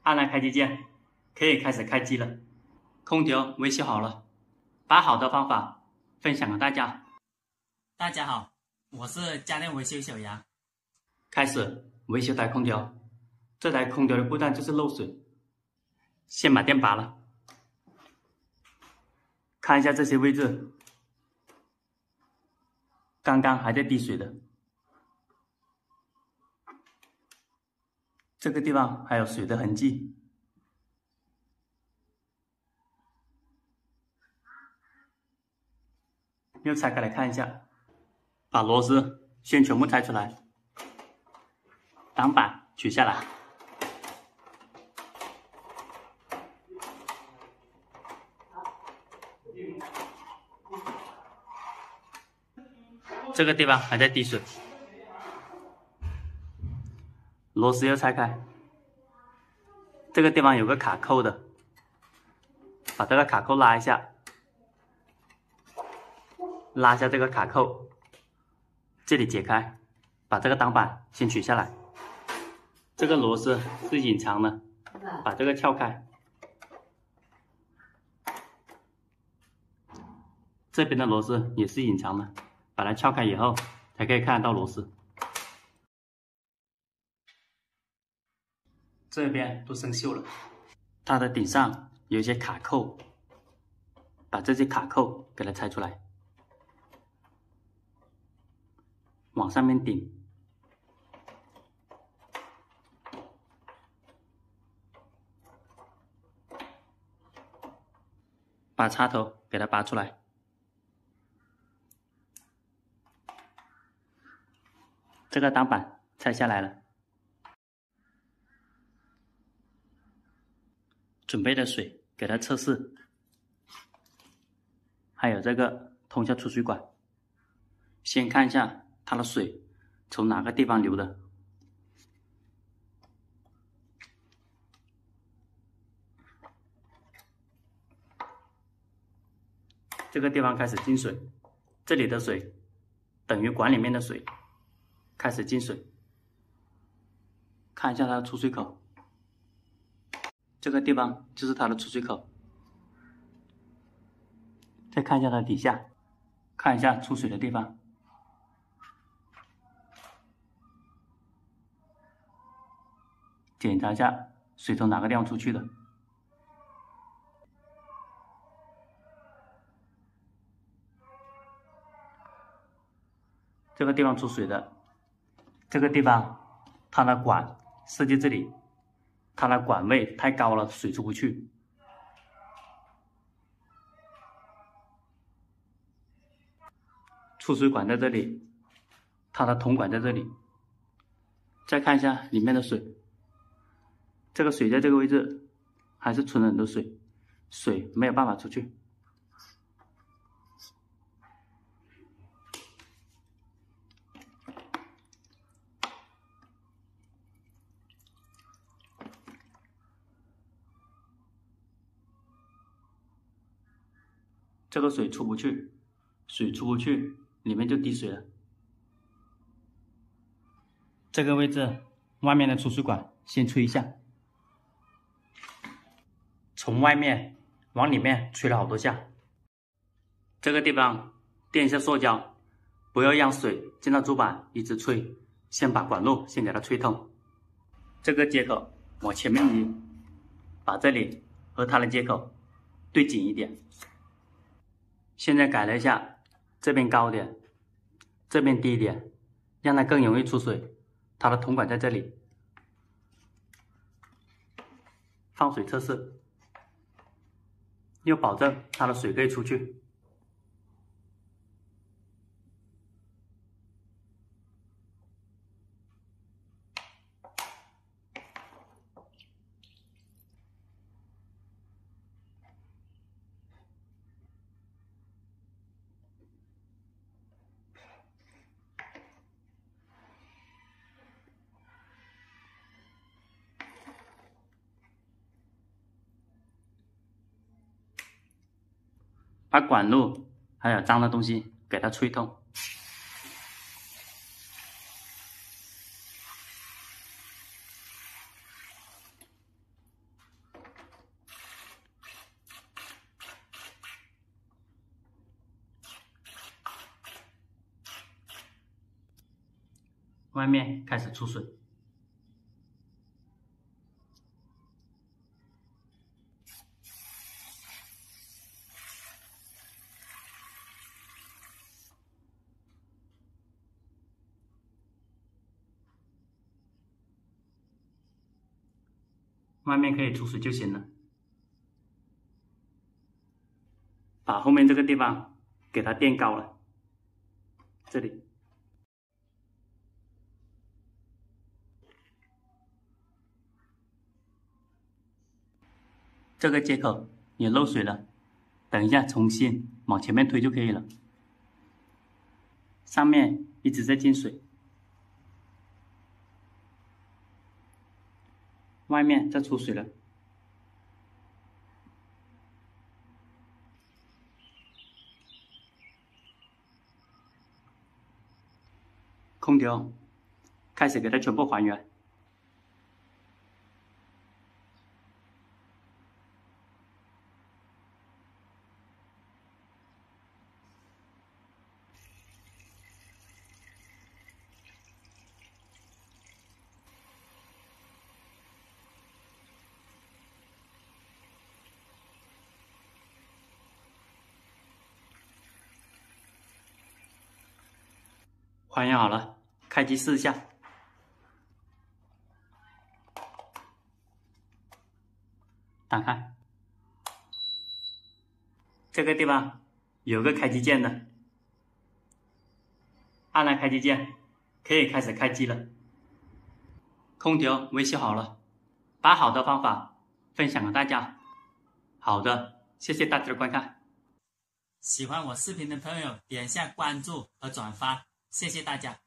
按了开机键，可以开始开机了。空调维修好了，把好的方法分享给大家。大家好，我是家电维修小杨。开始维修台空调，这台空调的故障就是漏水。先把电拔了，看一下这些位置，刚刚还在滴水的，这个地方还有水的痕迹。又拆开来看一下，把螺丝先全部拆出来，挡板取下来，这个地方还在滴水，螺丝要拆开，这个地方有个卡扣的，把这个卡扣拉一下，拉下这个卡扣，这里解开，把这个挡板先取下来。这个螺丝是隐藏的，把这个撬开。这边的螺丝也是隐藏的，把它撬开以后才可以看得到螺丝。这边都生锈了，它的顶上有一些卡扣，把这些卡扣给它拆出来，往上面顶，把插头给它拔出来，这个挡板拆下来了，准备的水给它测试，还有这个通下出水管，先看一下它的水从哪个地方流的。这个地方开始进水，这里的水等于管里面的水，开始进水。看一下它的出水口，这个地方就是它的出水口。再看一下它底下，看一下出水的地方。检查一下水从哪个地方出去的。这个地方出水的，这个地方它的管设计这里，它的管位太高了，水出不去。出水管在这里，它的铜管在这里。再看一下里面的水，这个水在这个位置还是存了很多水，水没有办法出去。这个水出不去，水出不去，里面就滴水了。这个位置外面的出水管先吹一下，从外面往里面吹了好多下。这个地方垫一下塑胶，不要让水进到主板一直吹，先把管路先给它吹通。这个接口往前面移，把这里和它的接口对紧一点。现在改了一下，这边高点，这边低一点，让它更容易出水。它的铜管在这里，放水测试，又保证它的水可以出去。把管路还有脏的东西给它吹通。外面开始出水。外面可以出水就行了。把后面这个地方给它垫高了，这里。这个接口也漏水了，等一下重新往前面推就可以了。上面一直在进水，外面在出水了。空调开始给它全部还原。还原好了，开机试一下。打开，这个地方有个开机键的，按了开机键，可以开始开机了。空调维修好了，把好的方法分享给大家。好的，谢谢大家的观看。喜欢我视频的朋友，点一下关注和转发，谢谢大家。